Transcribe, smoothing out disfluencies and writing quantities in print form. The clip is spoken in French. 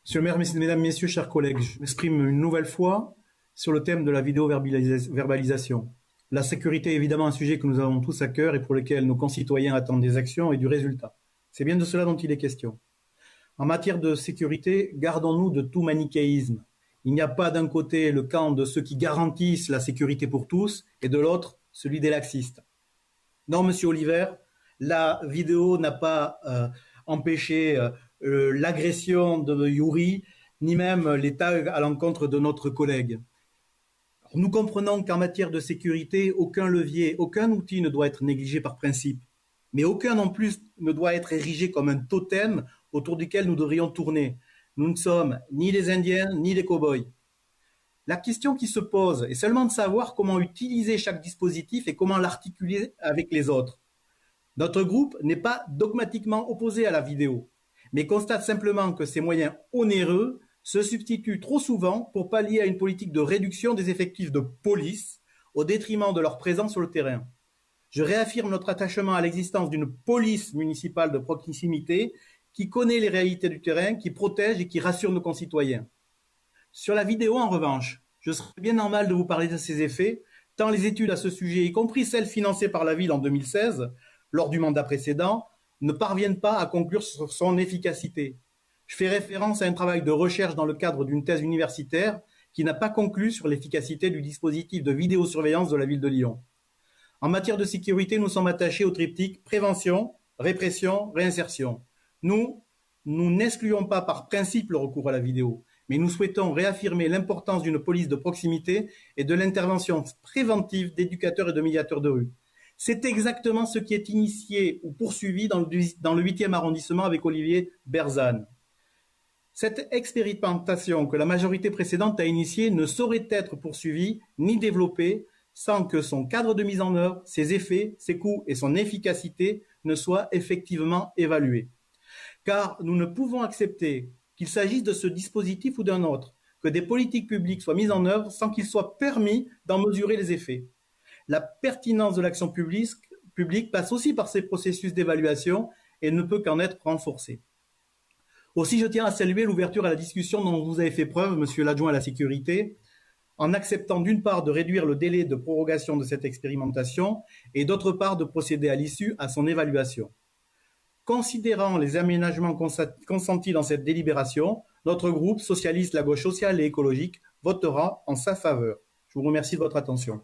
Monsieur le maire, mesdames, messieurs, chers collègues, je m'exprime une nouvelle fois sur le thème de la vidéo-verbalisation. La sécurité est évidemment un sujet que nous avons tous à cœur et pour lequel nos concitoyens attendent des actions et du résultat. C'est bien de cela dont il est question. En matière de sécurité, gardons-nous de tout manichéisme. Il n'y a pas d'un côté le camp de ceux qui garantissent la sécurité pour tous et de l'autre celui des laxistes. Non, monsieur Oliver, la vidéo n'a pas empêché l'agression de Yuri, ni même les tags à l'encontre de notre collègue. Alors, nous comprenons qu'en matière de sécurité, aucun levier, aucun outil ne doit être négligé par principe, mais aucun non plus ne doit être érigé comme un totem autour duquel nous devrions tourner. Nous ne sommes ni les Indiens, ni les cow-boys. La question qui se pose est seulement de savoir comment utiliser chaque dispositif et comment l'articuler avec les autres. Notre groupe n'est pas dogmatiquement opposé à la vidéo, mais constate simplement que ces moyens onéreux se substituent trop souvent pour pallier à une politique de réduction des effectifs de police au détriment de leur présence sur le terrain. Je réaffirme notre attachement à l'existence d'une police municipale de proximité qui connaît les réalités du terrain, qui protège et qui rassure nos concitoyens. Sur la vidéo, en revanche, je serais bien normal de vous parler de ses effets, tant les études à ce sujet, y compris celles financées par la ville en 2016, lors du mandat précédent, ne parviennent pas à conclure sur son efficacité. Je fais référence à un travail de recherche dans le cadre d'une thèse universitaire qui n'a pas conclu sur l'efficacité du dispositif de vidéosurveillance de la ville de Lyon. En matière de sécurité, nous sommes attachés au triptyque prévention, répression, réinsertion. Nous n'excluons pas par principe le recours à la vidéo, mais nous souhaitons réaffirmer l'importance d'une police de proximité et de l'intervention préventive d'éducateurs et de médiateurs de rue. C'est exactement ce qui est initié ou poursuivi dans le 8e arrondissement avec Olivier Berzane. Cette expérimentation que la majorité précédente a initiée ne saurait être poursuivie ni développée sans que son cadre de mise en œuvre, ses effets, ses coûts et son efficacité ne soient effectivement évalués. Car nous ne pouvons accepter qu'il s'agisse de ce dispositif ou d'un autre, que des politiques publiques soient mises en œuvre sans qu'il soit permis d'en mesurer les effets. La pertinence de l'action publique passe aussi par ces processus d'évaluation et ne peut qu'en être renforcée. Aussi, je tiens à saluer l'ouverture à la discussion dont vous avez fait preuve, monsieur l'adjoint à la sécurité, en acceptant d'une part de réduire le délai de prorogation de cette expérimentation et d'autre part de procéder à l'issue à son évaluation. Considérant les aménagements consentis dans cette délibération, notre groupe socialiste, la gauche sociale et écologique votera en sa faveur. Je vous remercie de votre attention.